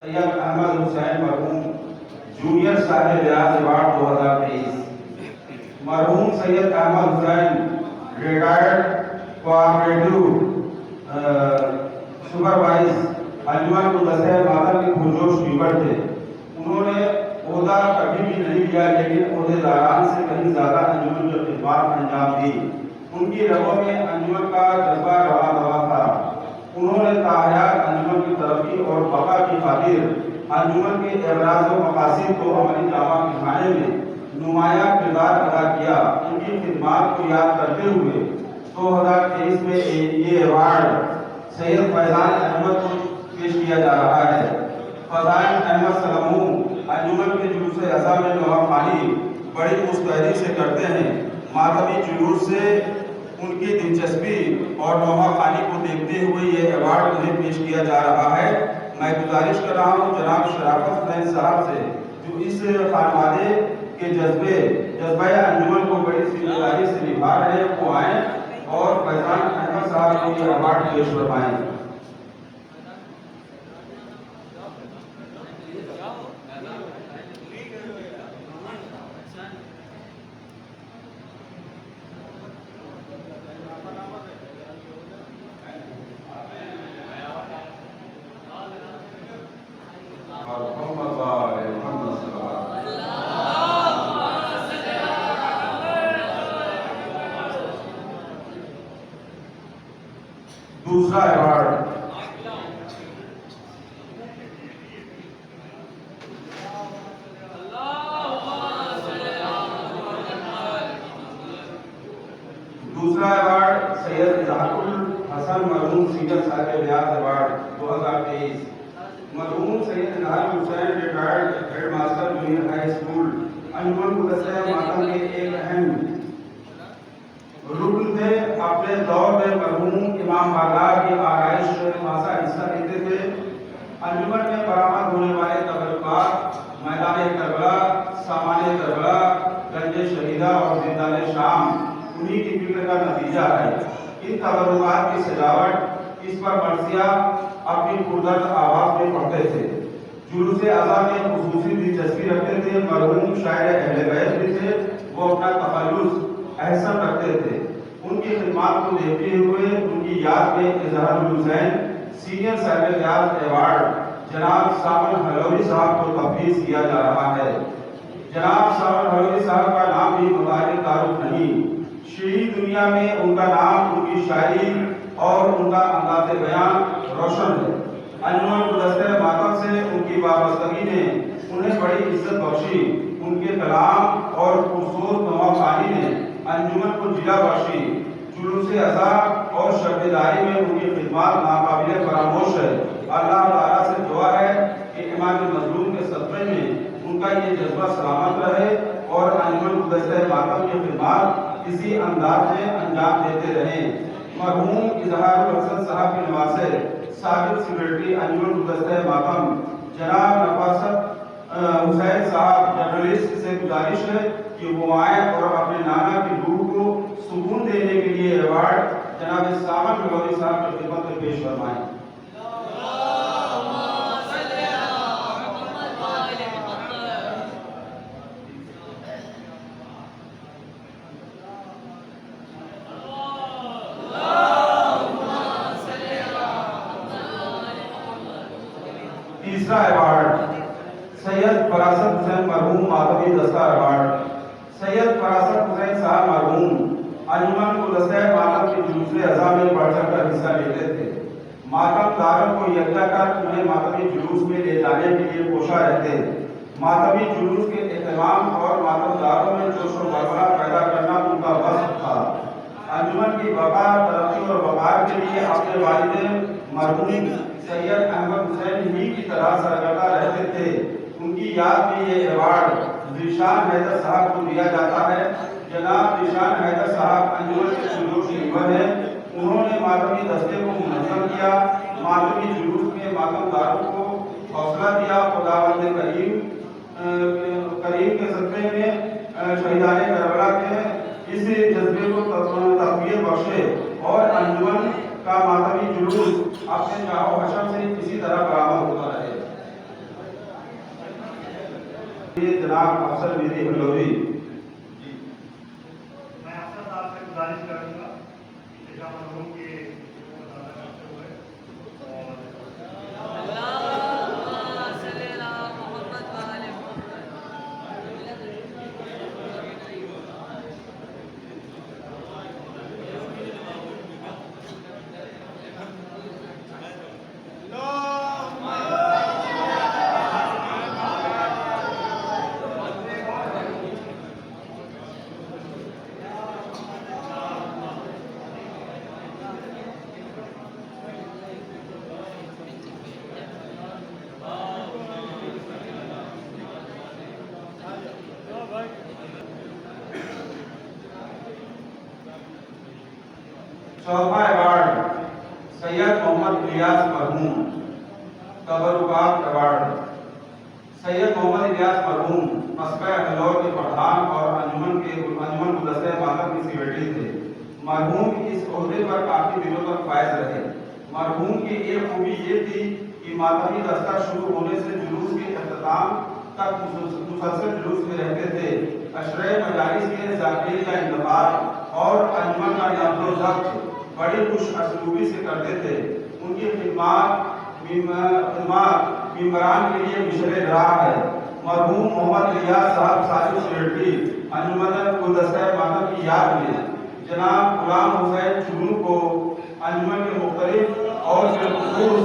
سید احمد حسین مرحوم جونیئر صاحب ریاض ایوارڈ 2023. مرحوم سید احمد حسین ریٹائرڈ کوآپریٹو سپروائز انجمن مدثر ماتم کے پرجوش ممبر تھے. انہوں نے عہدہ کبھی بھی نہیں لیا لیکن عہدیداران سے کہیں زیادہ انجمن کی خدمات انجام دی. ان کی رگوں میں انجمن کا جذبہ رواں رواں تھا. انہوں نے تاحیات انجمن کی ترقی اور بقا کی خاطر انجمن کے ابراز و مقاصد کو عملی جامہ پہنانے میں نمایاں کردار ادا کیا. ان کی خدمات کو یاد کرتے ہوئے 2023 میں یہ ایوارڈ سید فیضان احمد کو پیش کیا جا رہا ہے. فیضان احمد سلموں انجمن کے جلوس ازاں میں نوحہ خوانی بڑی مستعدی سے کرتے ہیں. ماتمی جلوس سے ان کی دلچسپی اور نوحہ خوانی کو دیکھتے ہوئے یہ ایوارڈ انہیں پیش کیا جا رہا ہے. میں گزارش کر رہا ہوں جناب شرافت حسین صاحب سے جو اس خانوادے کے جذبہ انجمن کو بڑی ذمہ داری سے نبھا رہے ہیں وہ آئیں اور فیضان احمد صاحب کو یہ ایوارڈ پیش فرمائیں. دوسرا ایوارڈ سید اظہار الحسن مرحوم سینئر صاحب ریاض ایوارڈ 2023. مرحوم Syed Izhar Hussain retired head master junior high school انجمن مدثر ماتم کے ایک اہم رکن تھے. اپنے دور میں مرحوم امام بارگاہ کی آرائش میں خاصا حصہ لیتے تھے. انجمن میں برآمد ہونے والے تبرکات میدان کربلا، سامان کربلا، گنج شہیدہ اور زندان شام انہی کی فکر کا نتیجہ ہے. ان تبرکات کی سجاوٹ اس پر مرثیہ اپنی پردرد آواز میں پڑھتے تھے. جلوس ازاں میں خصوصی دلچسپی رکھتے تھے. مرحوم شاعر اہل بیت بھی تھے. وہ اپنا تخلص احسن رکھتے تھے. ان کی خدمات کو دیکھتے ہوئے ان کی یاد میں اظہار الحسین سینئر صاحب ریاض ایوارڈ جناب سامن حلوری صاحب کو تفویض کیا جا رہا ہے. جناب سامن حلوری صاحب کا نام بھی متعارف تعارف نہیں. شعری دنیا میں ان کا نام، ان کی شاعری اور ان کا انداز بیان روشن ہے. انجمن مدثر ماتم سے ان کی وابستگی نے انہیں بڑی عزت بخشی. ان کے کلام اور پرسوز نوحہ خوانی نے انجمن کو جلا بخشی. جلوس ازاں اور شبیداری میں ان کی خدمات ناقابل فراموش ہے. اللہ تعالیٰ سے دعا ہے کہ امام مظلوم کے صدقے میں ان کا یہ جذبہ سلامت رہے اور انجمن مدثر ماتم کی خدمات اسی انداز میں انجام دیتے رہیں. مرحوم اظہار الحسن صاحب کے نواسے سابق سیکریٹری انجمن مدثر ماتم جناب نفاست حسین صاحب جرنلسٹ سے گزارش ہے کہ وہ آئیں اور اپنے نانا کی روح کو سکون دینے کے لیے ایوارڈ جناب سامن حلوری صاحب کی خدمت میں پیش فرمائیں. تیسرا ایوارڈ سید فراست حسین مرحوم ماتمی دستار ایوارڈ. سید فراست حسین صاحب مرحوم انجمن مدثر ماتم کے جلوس ازاں میں بڑھ چڑھ کر حصہ لیتے تھے. ماتم داروں کو یکجا کر انہیں ماتمی جلوس میں لے جانے کے لیے کوشاں رہتے. ماتمی جلوس کے اہتمام اور ماتم داروں میں جوش و بھربلا پیدا کرنا ان کا وصف تھا. انجمن کی بقا، ترقی اور وقار کے لیے اپنے والد مرحوم سید احمد حسین ہی کی طرح سرگردہ رہتے تھے. ان کی یاد میں یہ ایوارڈ ذیشان حیدر صاحب کو دیا جاتا ہے. جناب ذیشان حیدر صاحب انجمن کے پرجوش ممبر ہیں. انہوں نے ماتمی دستے کو منظم کیا. ماتمی جلوس میں ماتم داروں کو حوصلہ دیا. خداوند کریم کے صدقے میں شہیدان کربلا کے اس جذبے کو تقویت بخشے اور انجمن کا ماتمی جلوس اپنے جاہ و حشر سے اسی طرح برآمد ہوتا رہے. جناب افسر میری ہلوی. میں افسر صاحب سے گزارش کروں گا کہ مرحوم کے کرتے ہوئے چوتھا ایوارڈ سید محمد الیاس مرحوم تبرکات ایوارڈ. سید محمد الیاس مرحوم مصباح بلور کے پردھان اور انجمن گلدستہ ماتم کی سیکریٹری تھے. مرحوم اس عہدے پر کافی دنوں تک فائز رہے. مرحوم کی ایک خوبی یہ تھی کہ ماتمی دستہ شروع ہونے سے جلوس کے اختتام تک مسلسل جلوس میں رہتے تھے. عشرۂ مجالس کے ذاکرین کا انتخاب اور انجمن کا نقل و ضبط بڑی خوش اسلوبی سے کرتے تھے. ان کی خدمات ممبران کے لیے مشرے راہ ہے. مرحوم محمد الیاس صاحب سابق سیکریٹری انجمن گلدستہ ماتم کی یاد میں جناب غلام حسین چنو کو انجمن کے مختلف اور بالخصوص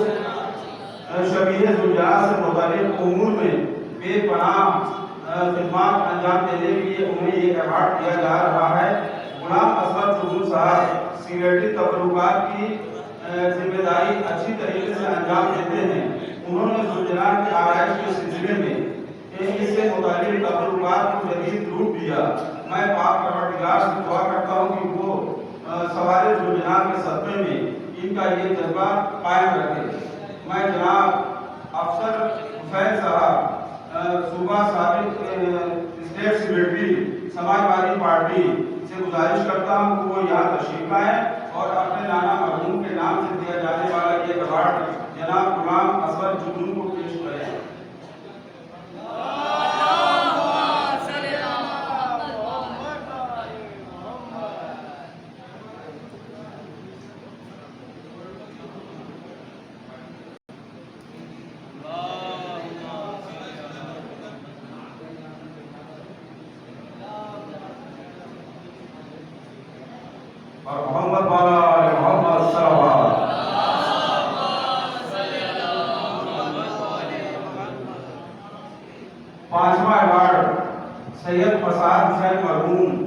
شبیہ ذوالجلال سے متعلق امور میں بے پناہ خدمات انجام دینے کے لیے انہیں یہ ایوارڈ دیا جا رہا ہے. غلام اصغر چنو صاحب سیکریٹری تبرکات کی ذمہ داری اچھی طریقے سے انجام دیتے ہیں. انہوں نے ذوالجلال کی آرائش کے سلسلے میں اس سے متعلق تبرکات کو جدید روپ دیا. میں پاک پروردگار سے دعا کرتا ہوں کہ وہ سوارِ ذوالجلال کے صدقے میں ان کا یہ جذبہ قائم رکھے. میں جناب افسر حسین صاحب صوبہ سابق اسٹیٹ سیکریٹری سماجوادی پارٹی سے گزارش کرتا ہوں کہ وہ یہاں تشریف لائیں اور اپنے نانا مرحوم کے نام سے دیا جانے والا یہ ایوارڈ جناب غلام اصغر چنو کو پیش کریں. اور محمد مولا محمد صلی اللہ علیہ وسلم. پانچواں ایوارڈ سید فساد حسین مرحوم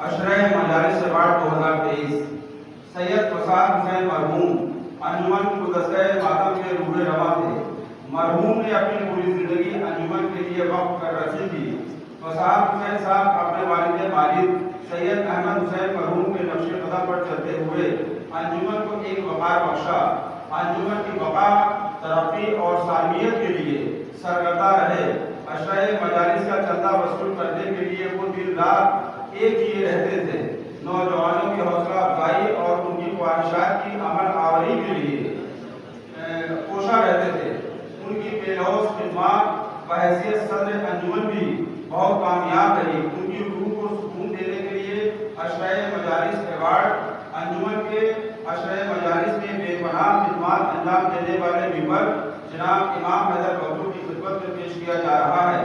عشرۂ مجالس ایوارڈ 2023. سید فساد حسین مرحوم انجمن گلدستہ ماتم کے روح رواں تھے. مرحوم نے اپنی پوری زندگی انجمن کے لیے وقف کر رکھی تھی. فساد حسین صاحب اپنے والد ماجد سید احمد حسین مرحوم کے نقش قدم پر چلتے ہوئے انجمن کو ایک وقار بخشا. انجمن کی بقا ترقی اور سالمیت کے لیے سرگردہ رہے. عشرۂ مجالس کا چندہ وصول کرنے کے لیے وہ دن رات ایک کیے رہتے تھے. نوجوانوں کی حوصلہ افزائی اور ان کی خواہشات کی عمل آوری کے لیے کوشاں رہتے تھے. ان کی بے لوث خدمات بحیثیت صدر انجمن بھی بہت کامیاب رہی. ان کی روح کو سکون دینے کے لیے عشرۂ مجالس ایوارڈ انجمن کے عشرۂ مجالس میں بے پناہ خدمات انجام دینے والے ممبر جناب امام حیدر ببلو کی خدمت میں پیش کیا جا رہا ہے.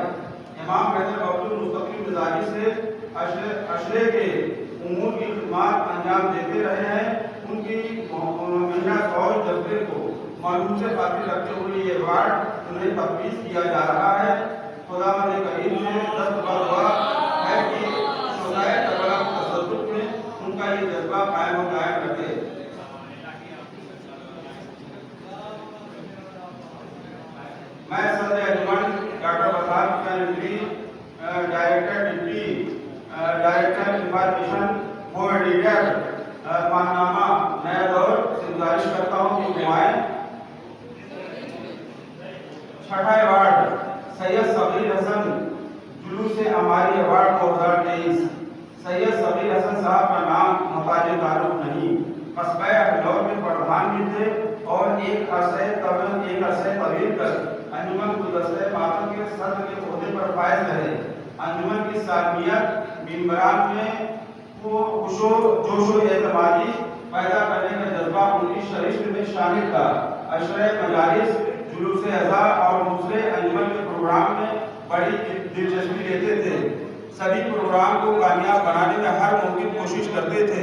امام حیدر ببلو مستقل مزاجی سے عشرے کے امور کی خدمات انجام دیتے رہے ہیں. ان کی محنت اور جذبے کو معلوم سے خاطر رکھتے ہوئے یہ ایوارڈ انہیں تفویض کیا جا رہا ہے. خداوند کریم سے دست بردعا ہے کہ شہدائے کربلا کے تصدق میں ان کا یہ جذبہ قائم و دائم رکھے. میں صدر انجمن doctor Wasar Hussain Nadvi director deputy director information کو ایڈیٹر ماہنامہ نیا دور سے گزارش کرتا ہوں کہ گھمائیں. چھٹا ایوارڈ سید صغیر حسن جلوس ہماری ایوارڈ 2023. سید صغیر حسن صاحب کا نام محتاج تعارف نہیں. قصبہ بلور میں پردھان بھی تھے اور ایک عرصے طویل تک انجمن گلدستہ ماتم کے کے صدر کے عہدے پر فائز رہے۔ انجمن کی سالمیت ممبران میں جوش و اعتمادی پیدا کرنے کا جذبہ ان کی شریشت میں شامل تھا۔ عشرۂ مجالس، جلوس ازاں اور دوسرے انجمن کے پروگرام میں بڑی دلچسپی لیتے تھے۔ سبھی پروگرام کو کامیاب بنانے میں ہر ممکن کوشش کرتے تھے۔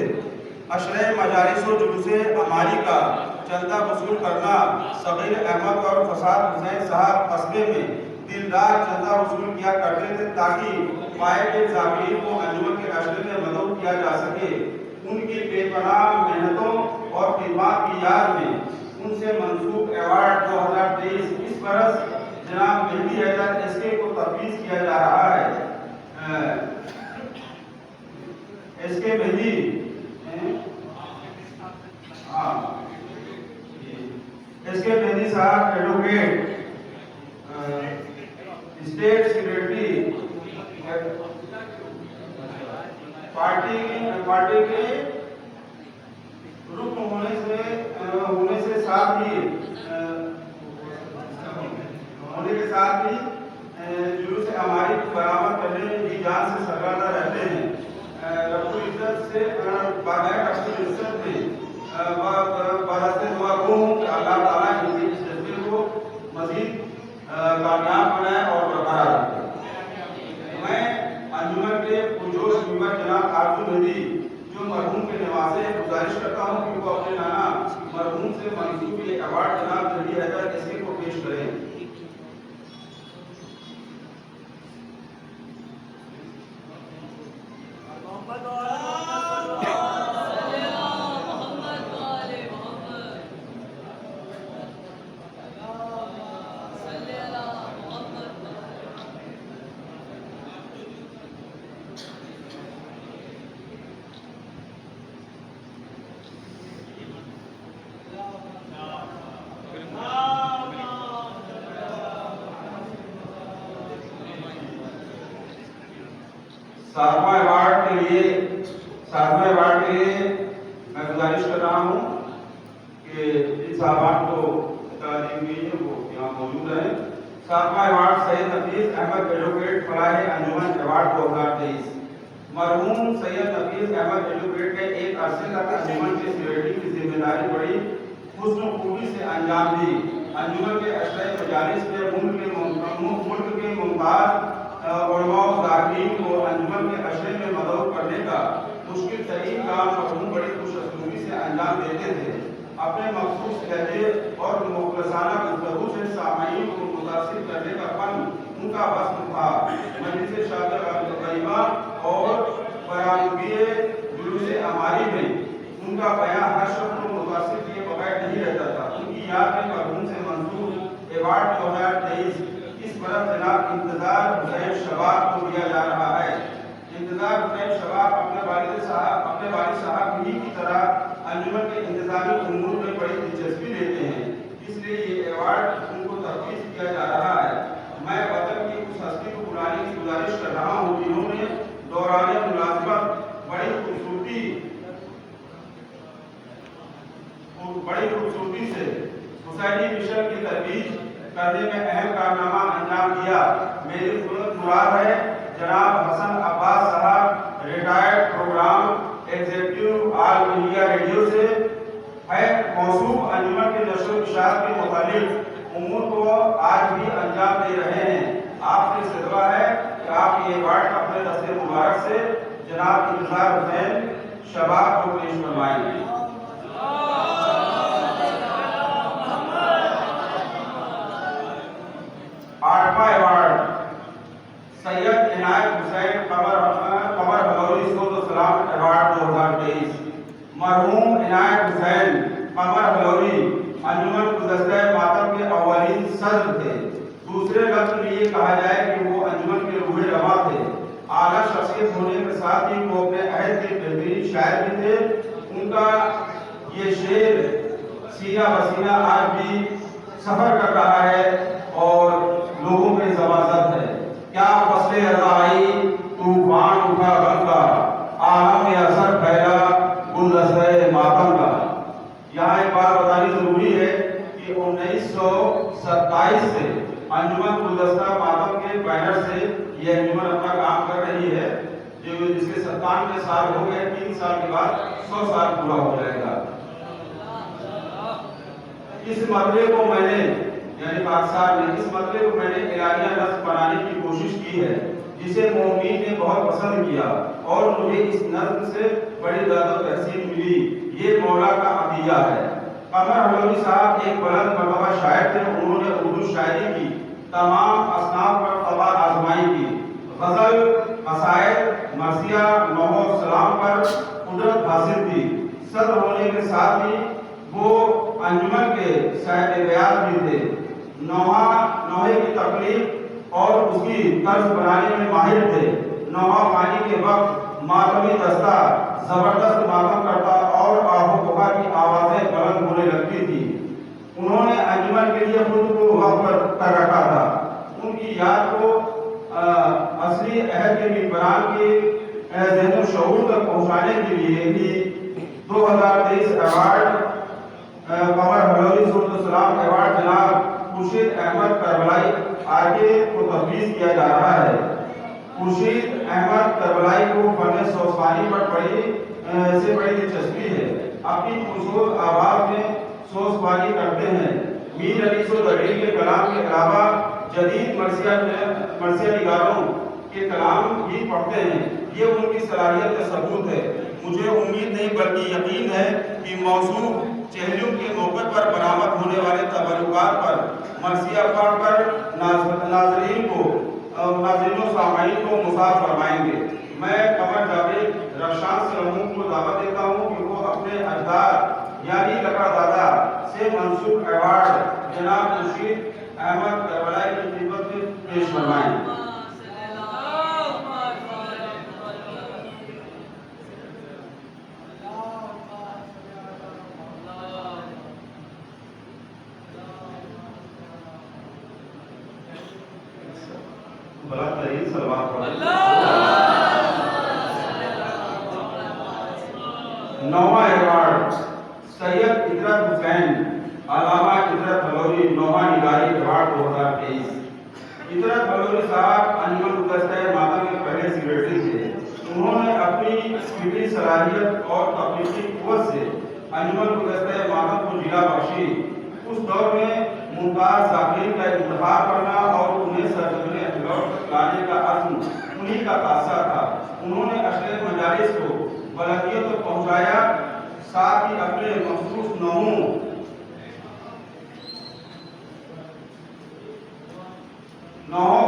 عشرۂ مجالس و جلوس اماری کا چندہ وصول کرنا، صغیر احمد اور فساد حسین صاحب قصبے میں دن رات چندہ وصول کیا کرتے تھے تاکہ پائے کے زائرین کو انجمن کے عشرے میں مدعو کیا جا سکے۔ ان کی بے پناہ محنتوں اور خدمات کی یاد میں ان سے منسوب ایوارڈ 2023 اس برس جناب مہدی حیدر ایس کے کو تفویض کیا جا رہا ہے۔ ایس کے مہدی ایس کے مہدی صاحب ایڈوکیٹ، اسٹیٹ سیکریٹری، پارٹی کے رکن ہونے کے ساتھ ہی جلوس اماری کو برآمد کرنے میں جی جان سے سرگردہ رہتے ہیں۔ رب العزت سے براستے دعا گو ہوں کہ اللہ تعالیٰ ان کی اس جذبے کو مزید کامیاب بنائے اور برقرار رکھے۔ میں انجمن کے پرجوش ممبر جناب آرزو مہدی جو مرحوم کے نواسے گزارش کرتا ہوں کہ وہ اپنے نانا مرحوم سے منسوب یہ ایوارڈ جناب مہدی حیدر ایس کے کو پیش کریں۔ ساتواں ایوارڈ کے لیے میں گزارش کر رہا ہوں کہ جن صاحبان کو اطلاع دی گئی ہے وہ یہاں موجود ہیں۔ ساتواں ایوارڈ سید نفیس احمد ایڈوکیٹ فلاح انجمن ایوارڈ 2023۔ مرحوم سید نفیس احمد ایڈوکیٹ نے ایک عرصے تک انجمن کے سیکریٹری کی ذمہ داری بڑی حسن و خوبی سے انجام دی۔ انجمن کے عشرۂ مجالس میں ملک کے ممتاز علماء و ذاکرین کو انجمن کے عشرے میں مدعو کرنے کا مشکل ترین کام مرحوم بڑی خوش اسلوبی سے انجام دیتے تھے۔ اپنے مخصوص لہجے اور مخلصانہ گفتگو سے سامعین کو متاثر کرنے کا فن ان کا وصف تھا۔ مجلس طیبہ اور برآمدگی جلوس اماری میں ان کا بیان ہر شخص کو متاثر کیے بغیر نہیں رہتا تھا۔ ان کی یاد میں مرحوم سے منسوب ایوارڈ 2023 اس برس جناب انتظار حسین شباب کو دیا جا رہا ہے۔ انتظار حسین شباب اپنے والد صاحب ہی کی طرح انجمن کے انتظامی امور میں بڑی دلچسپی لیتے ہیں، اس لیے یہ ایوارڈ ان کو تفویض کیا جا رہا ہے۔ میں وطن کی اس ہستی کو بلانے کی گزارش کر رہا ہوں جنہوں نے دوران ملازمت بڑی خوبصورتی سے حسینی مشن کی ترویج کرنے میں اہم کارنامہ انجام دیا۔ میری خدمت مراد ہے جناب حسن عباس صاحب، ریٹائرڈ پروگرام ایگزیکٹو آل انڈیا ریڈیو سے ہے، موصوف انجمن کے نشر و اشاعت کے متعلق امور کو آج بھی انجام دے رہے ہیں۔ آپ سے استدعا ہے کہ آپ یہ ایوارڈ اپنے دست مبارک سے جناب انتظار حسین شباب کو پیش فرمائیں۔ آٹھواں ایوارڈ سید عنایت حسین قمر بلوری صوت و سلامت ایوارڈ 2023۔ مرحوم عنایت حسین قمر بلوری انجمن گزشتہ ماتم کے اولین صدر تھے۔ دوسرے لفظ میں یہ کہا جائے کہ وہ انجمن کے روح رواں تھے۔ اعلیٰ شخصیت ہونے کے ساتھ ہی وہ اپنے عہد کے بہترین شاعر بھی تھے۔ ان کا یہ شعر سینہ بسینہ آج بھی سفر کر رہا ہے اور لوگوں میں زبردست ہے۔ کیا فصل ازائی طوفان اٹھا غم کا، عالم میں اثر پھیلا گلدستہ ماتم کا۔ یہاں ایک بات بتانی ضروری ہے کہ 1927 سے انجمن گلدستہ ماتم बैनर से ये अंजुमन अपना काम कर रही है, जो जिसके 97 साल हो गए, 3 साल के बाद 100 साल पूरा हो जाएगा। इस मरतबे को मैंने यानी पाकिस्तान में इस मरतबे को मैंने इलाहिया नस्ल बनाने की कोशिश की है, जिसे मोमिन ने बहुत पसंद किया और मुझे इस नस्ल से बड़ी ज़्यादा तहसीन मिली। ये मौला का अतिया है। कमर हलौरी साहब एक बुलंद मरतबा शायर थे। उन्होंने उर्दू शायरी की तमाम असनाफ पर तबा आजमाई की। गज़ल, कसायद, मरसिया, नौह सलाम पर कुदरत हासिल थी। सदर होने के साथ ही वो अंजुमन के शायर बयान भी थे। नौहे की तकलीफ और उसकी तर्ज बनाने में माहिर थे। नौहा पानी के वक्त मातमी दस्ता जबरदस्त मातम करता और आहो बुका की आवाजें बुलंद होने लगती थी। उन्होंने अंजुमन के लिए खुद को वक्त कर रखा था। उनकी याद को असली अहद के मिंबरान के ज़हन शऊर तक पहुंचाने के लिए ही 2023 अवार्ड कमर हलौरी सुल्तान अवार्ड जनाब खुर्शीद अहमद करबलाई आगे को तफवीज़ किया जा रहा है। खुर्शीद अहमद करबलाई को फन सोसानी पर बड़ी दिलचस्पी है। अपनी खुशूस आवाज़ में सोसवानी करते हैं। मीर अली दलील के कलाम के अलावा जदीद मरसिया निगारों के कलाम भी पढ़ते हैं। ये उनकी सलाहियत का सबूत है। मुझे उम्मीद नहीं बल्कि यकीन है कि मौसू चहलुम के मौके पर बरामद होने वाले तबरुकात पर मरसिया पढ़कर नाज़रीन सामाईन को मुसाफ फरमाएंगे। मैं कमर जावेद रशान से रहूं को दावत देता हूं कि वो अपने अजदाद यानी लकड़दादा से मंसूब अवार्ड जनाब खुर्शीद अहमद करबलाई की खिदमत में पेश फरमाएं। नौवा अवार्ड सैयद इदरत हुसैन अलामा इदरत हलौरी नौवा निगारी अवार्ड 2023। इदरत हलौरी साहब अंजुमन गुलदस्ता मातम के पहले सेक्रेटरी थे। उन्होंने अपनी फिक्री सलाहियत और तकनीकी कुव्वत से अंजुमन गुलदस्ता मातम को जिला बख्शी। उस दौर में मुमताज ज़ाकिरीन का इंतखाब करना और उन्हें सरजमीन अखिलौत तक लाने का अज़्म उन्हीं का तासा था। उन्होंने अशरे मजालिस को बुलंदियों तक पहुंचाया, साथ ही अपने मखसूस नौहों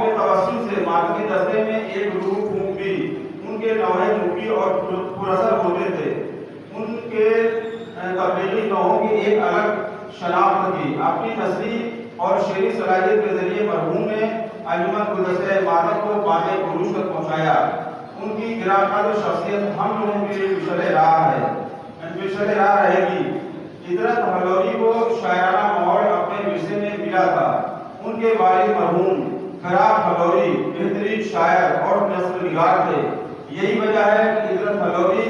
के तवस्सुल से मातमी दस्ते में एक रूह फूंक दी। उनके नौहे मुफी और पुरअसर होते थे। उनके तबलीगी नौहों की एक अलग शनाख्त थी। अपनी नस्ली और शेरी सलाहियत के जरिए मरहूम ने अंजुमन गुलदस्ता मातम को बाने उरूज तक पहुंचाया। उनकी गिराफत शख्सियत हम लोगों के लिए विशले राह रहेगी। इदरत हलौरी को शायराना माहौल अपने विरसे में मिला था। उनके वालिद मरहूम खराब हलौरी बेहतरीन शायर और नस्ल निगार थे। यही वजह है कि इदरत हलौरी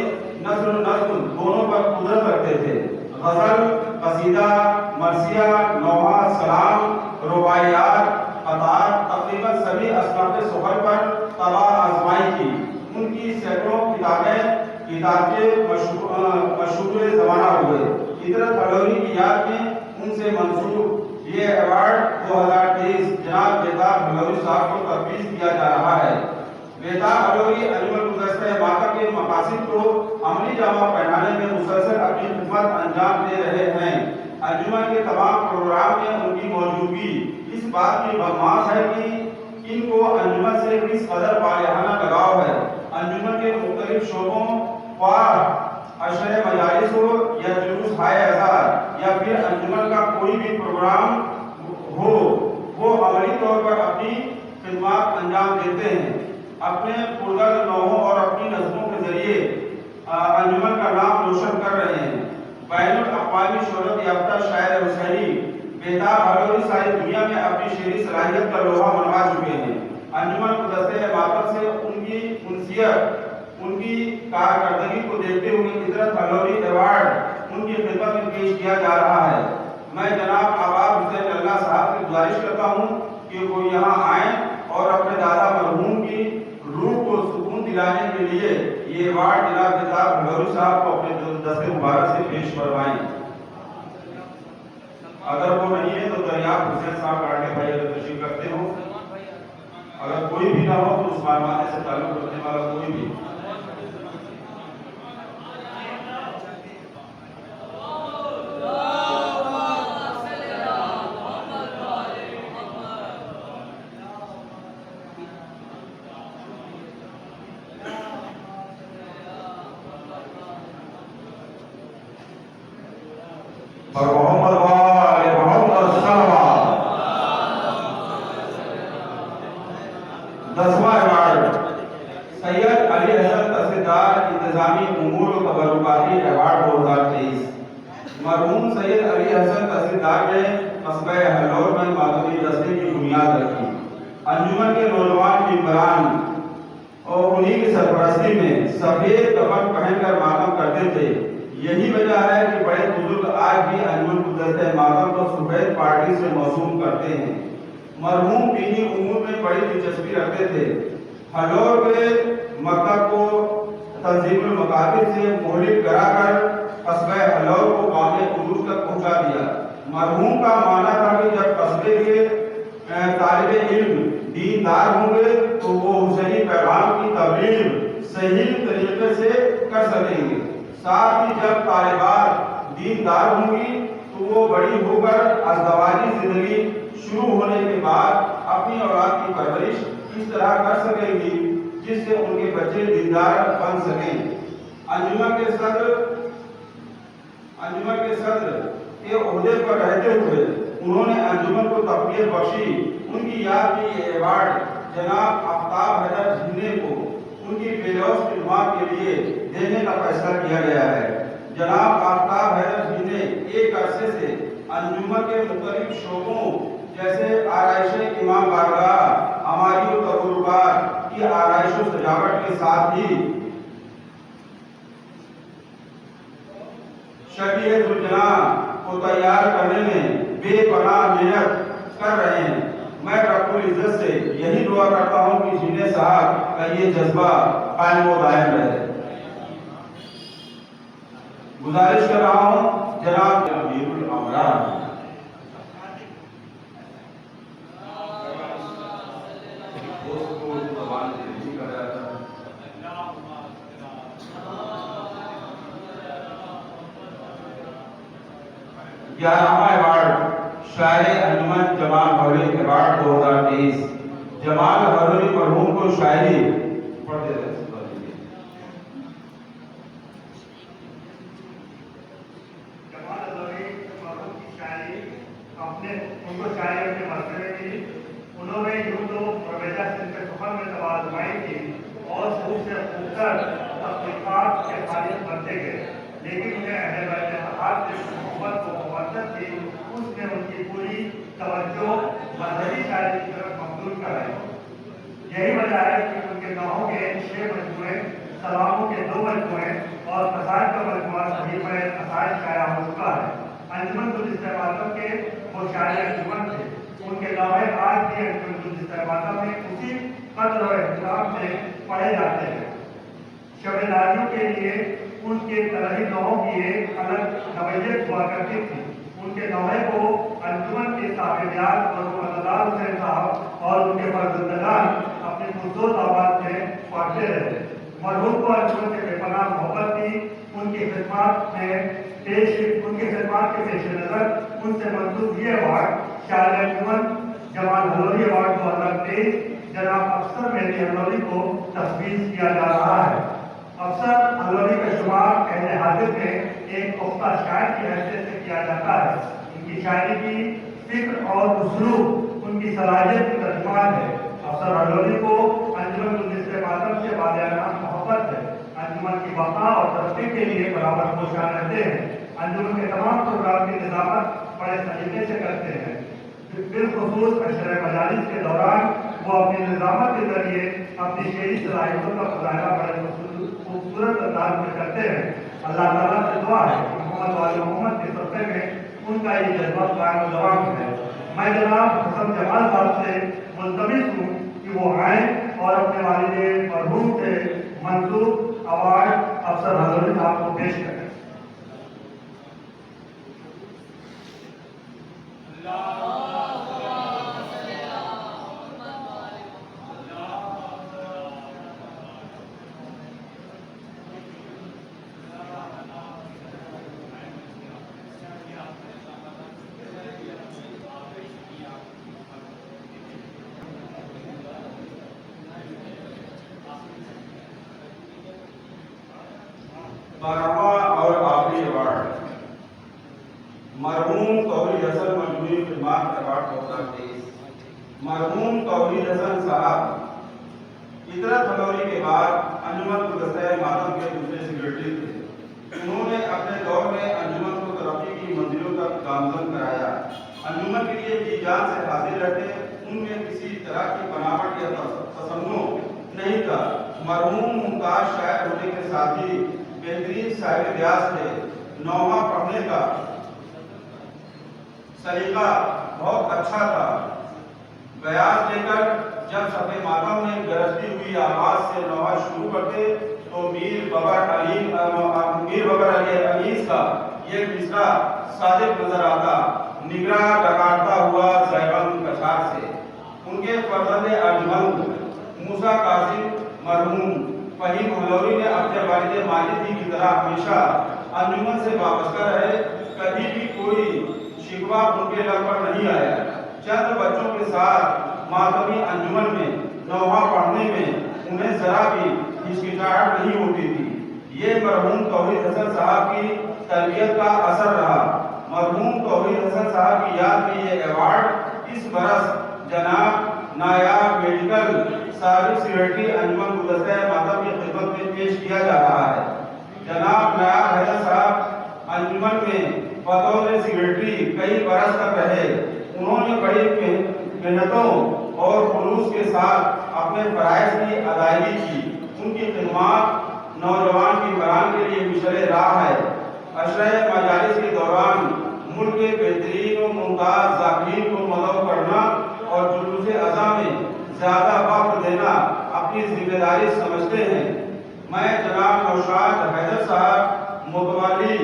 नस्ल दोनों पर कुदरत रखते थे। गज़ल, कसीदा, मरसिया, नौहा सलाम, रुबाइयात, क़तात तकरीबन सभी असनाफ़ सुहर पर तबा आजमाई की। उनकी सैकड़ों किताबें मशहूर ज़माना हुए। इदरत हलौरी की याद में उनसे मंसूब ये अवार्ड 2023 जनाब बेताब हलौरी साहब को तफवीज़ किया जा रहा है। बेताब हलौरी अंजुमन गुलदस्ता मातम के मकासद को अमली जामा पहनाने में मुसलसल अपनी खिदमत अंजाम दे रहे हैं। अंजुमन के तमाम प्रोग्राम में उनकी मौजूदगी इस बात की बदमाश है कि इनको अंजुमन से किस कदर वालिहाना लगाव है। अंजुमन के मुख्तलिफ शोबों अशरे मजालिस हो या जुलूस हाय अज़ार या फिर अंजुमन का कोई भी प्रोग्राम हो, वो अमली तौर पर अपनी खिदमत अंजाम देते हैं। अपने पुरगल नौहों और अपनी नज़मों के जरिए अंजुमन का नाम रोशन कर रहे हैं। बैनुल अक़वामी शोहरत याफ्ता शायर हुसैनी बेताब हलौरी सारी दुनिया में अपनी शेरी सलाहियत का लोहा मनवा चुके हैं। अंजुमन गुलदस्ता मातम से उनकी उनसियत, उनकी कारकर्दगी को देखते हुए इदरत हलौरी अवार्ड उनकी खिदमत में पेश किया जा रहा है। मैं जनाब आबाद हुसैन अल्लाह साहब से गुजारिश करता हूँ कि वो यहाँ आएँ और अपने के लिए ये अवार्ड जनाब किताब हलौरी साहब को अपने दस्ते मुबारक से पेश करवाएं। अगर वो नहीं है तो दरियाब हुसैन साहब काटे भाई अगर तशरीफ रखते हो, अगर कोई भी ना हो तो उस मालूमात से ताल्लुक रखने वाला कोई भी। और मोहम्मद वाले मोहम्मद सल्लल्लाहु। 10वां अवार्ड सैयद अली हसन तहसीलदार इंतजामी उमूर व तबर्रुकाती अवार्ड 2023। मरहूम सैयद अली हसन तहसीलदार ने कस्बे हल्लौर में मादवी दस्ते की बुनियाद रखी। अंजुमन के नौजवान मेंबरान और उन्हीं की सरपरस्ती में सफेद कफन पहनकर मातम करते थे। यही वजह है कि बड़े बुजुर्ग आज भी अंजुमन गुलदस्ते मातम को सफेद पार्टी से मौसूम करते हैं। मरहूम दीनी उमूर में बड़ी दिलचस्पी रखते थे। हल्लौर के मकतब को तंजीमुल मकातिब से मोहलित कराकर कस्बे हल्लौर को कामिल उरूज तक पहुंचा दिया। मरहूम का मानना था कि जब कस्बे के तालिबे इल्म दीनदार होंगे तो वो हुसैनी पैगाम की तबलीग सही तरीके से कर सकेंगे। साथ ही जब तालिबात दीनदार होंगी तो वो बड़ी होकर अज़दवाजी जिंदगी शुरू होने के बाद अपनी औलाद की परवरिश इस तरह कर सकेंगी जिससे उनके बच्चे दीनदार बन सकें। अंजुमन के सदर के ओहदे पर रहते हुए उन्होंने अंजुमन को तकबीर बख्शी। उनकी याद में ये अवार्ड जनाब आफ्ताब हैदर झिन्ने को उनकी बेलौस खिदमत के लिए देने का फैसला किया गया है। जनाब आफ्ताब हैदर झिन्ने एक अरसे से अंजुमन के मुख्तलिफ शोबों जैसे आराइश इमाम बारगाह, हमारी तबरुकात की आराइश और सजावट के साथ ही शबीह जुलजना को तैयार करने में बेपनाह मेहनत कर रहे हैं। मैं रब्बुल इज्जत से यही दुआ करता हूं कि झिन्ने साहब का ये जज्बा कायम व दायम रहे। गुजारिश कर रहा हूं जनाब अमीरुल अमरान ग्यारहवां अवार्ड शायर अंजुमन जमाल हरोरी अवार्ड 2023। जमाल हरोरी मरहूम को शायरी पढ़ते थे। जमाल हरोरी मरहूम की शायरी उनको शायरी अपने मरतबे की। उन्होंने यूं तो रवेजा सिंह के सफर में तवाज़ुमाई की और खूब से खूबतर तहक़ीक़ात के फारिग बनते गए, लेकिन उन्हें अहले बैत हाथ से मोहब्बत को मुवद्दत थी। उसने उनकी पूरी तवज्जो मजहबी शायरी की तरफ मबजूल कराई। यही वजह है कि उनके नामों के 6 मजमूए, सलामों के 2 मजमूए और कसाइद का मजमूआ सहीफ़े कसाइद शाया हो चुका है। अंजुमन गुलदस्ते मातम के वो शायर अंजुमन थे। उनके नामे आज भी अंजुमन गुलदस्ते मातम में उसी कद्र और एहतराम से पढ़े जाते हैं। शबेदारियों के लिए उनके तरही नौहों की एक अलग नवैयत हुआ करती थी। उनके नौहे को अंजुमन के साहिबियात और मुहम्मद हुसैन साहब और उनके फर्जंदगान अपने पुरजोर आवाज में पढ़ते रहे। मरहूम को अंजुमन से बेपनाह मोहब्बत थी। उनकी खिदमत के पेश नजर उनसे मंसूब ये अवार्ड शायर अंजुमन जमाल हरोरी अवार्ड 2023 जनाब अफसर मेहदी हल्लौरी को तफवीज़ किया जा रहा है। अफसर हल्लौरी का शुमार अहले हाजिर में एक पुख्ता शायर की हैसियत से किया जाता है। इनकी शायरी की फिक्र और उसलूब उनकी सलाहियत की तर्जुमान है। अफसर हल्लौरी को अंजुमन गुलदस्ते मातम से वालियाना मोहब्बत है। अंजुमन की बका और तरक्की के लिए बराबर कोशिश रहते हैं। अंजुमन के तमाम प्रोग्राम की निजामत बड़े सलीके से करते हैं। बिलखुसूस अशरे मजालिस के दौरान वो अपनी निजामत के जरिए अपनी शेरी सलाहियतों का मुजाहरा बड़े खूबसूरत अंदाज में करते हैं। अल्लाह ताला से दुआ है कि मोहम्मद वाले मोहम्मद के सफ़े में उनका ये जज्बा कायम दवाम है। मैं जनाब हसन जमाल साहब से मुल्तमिस हूँ कि वो आएँ और अपने वालिद मरहूम से मंजूर 12वां और आखिरी अवार्ड मरहूम तौहीद हसन मजमूई खिदमत अवार्ड 2023। मरहूम तौहीद हसन साहब इतरत फलौरी के बाद अंजुमन गुलदस्ता मातम के दूसरे सेक्रेटरी थे। उन्होंने अपने दौर में अंजुमन को तरक्की की मंजिलों तक गामजन कराया। अंजुमन के लिए जी जान से हाजिर रहते, उनमें किसी तरह की बनावट या तसन्नु नहीं था। मरहूम मुमताज शायर होने के साथ ही बेहतरीन साहिब व्यास थे। नौमा पढ़ने का सलीका बहुत अच्छा था। बयास लेकर जब सफे मातम में गरजती हुई आवाज से नौहा शुरू करते तो मीर बबर अली अनीस का ये मिसरा सादिक नजर आता, निगरा डकारता हुआ ज़ैबन कछार से। उनके फर्जंद अर्जमंद मूसा कासिम मरहूम फहीम हलौरी ने अपने वालिद माजिद की तरह हमेशा अंजुमन से वाबस्ता रहे। कभी भी कोई शिकवा उनके लब पर नहीं आया। चंद बच्चों के साथ मातमी अंजुमन में नौहा पढ़ने में उन्हें जरा भी हिचकिचाहट नहीं होती थी। ये मरहूम तौहीद हसन साहब की तरबियत का असर रहा। मरहूम तौहीद हसन साहब की याद में ये अवार्ड इस बरस जनाब नायाब मेडिकल साबिक सेक्रेटरी अंजुमन गुलदस्ता मातम की खिदमत में पेश किया जा रहा है। जनाब नायाब हैदर साहब अंजुमन में बतौर सेक्रेटरी कई बरस तक रहे। उन्होंने बड़ी मेहनतों और खुलूस के साथ अपने फराइज की अदायगी की। उनकी खिदमत नौजवान की बरान के लिए मिशरे राह है। अशरे मजालिस के दौरान मुल्क के बेहतरीन और मुमताज ज़ाकिरीन को मदद करना और जुलूस अज़ा में ज़्यादा वक्त देना अपनी जिम्मेदारी समझते हैं। मैं जनाब नौशाद हैदर साहब मुतवल्ली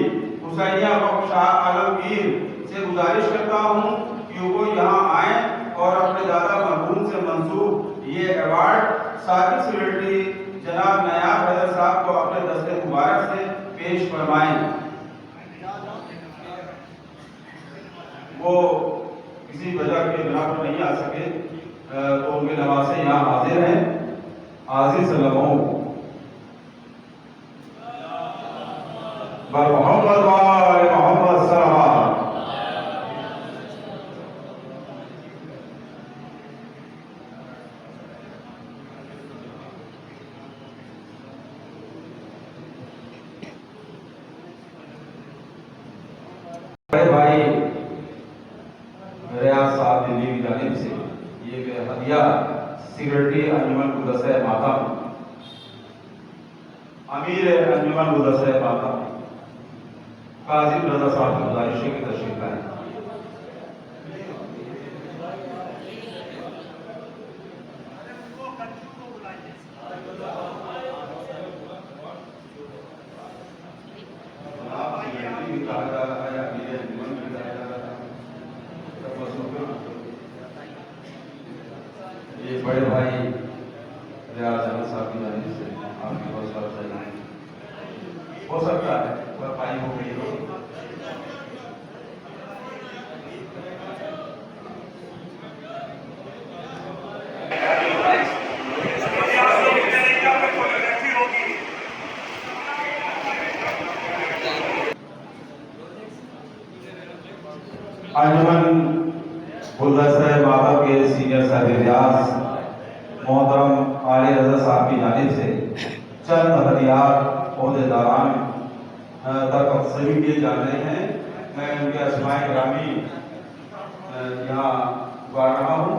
हुसैनिया वक्फ शाह आलमगीर से गुजारिश करता हूँ कि वो यहाँ आए और अपने दादा मरहूम से मंसूब ये अवार्ड साबिक सेक्रेटरी जनाब नायाब हैदर साहब को अपने दस्ते मुबारक से पेश फरमाएं। वो किसी वजह के बिना पर नहीं आ सके तो उनके नवासे यहाँ हाजिर हैं। आज़िज़ सलामों मोहम्मद वाले मोहम्मद सलाम। बड़े भाई रियाज साहब दिल्ली की जानिब से ये हदिया सेक्रेटरी अंजुमन गुलदस्ता मातम अमीर अंजुमन गुलदस्ता मातम काजिम रजा साहब की गुजारिश की तशरीफ लाएं। ये बड़े भाई रियाज अहमद साहब की जानिब से आपकी हौसला अफजाई हो सकता है भरपाई हो गई हो। अंजुमन गुलदस्ता मातम के सीनियर साहिब व्यास मोहतरम आले रजा साहब की जानिब से चंद हदियात ओहदेदारान तक तकसीम किए जा रहे हैं। मैं उनके अस्माए ग्रामी यहाँ गा रहा हूँ।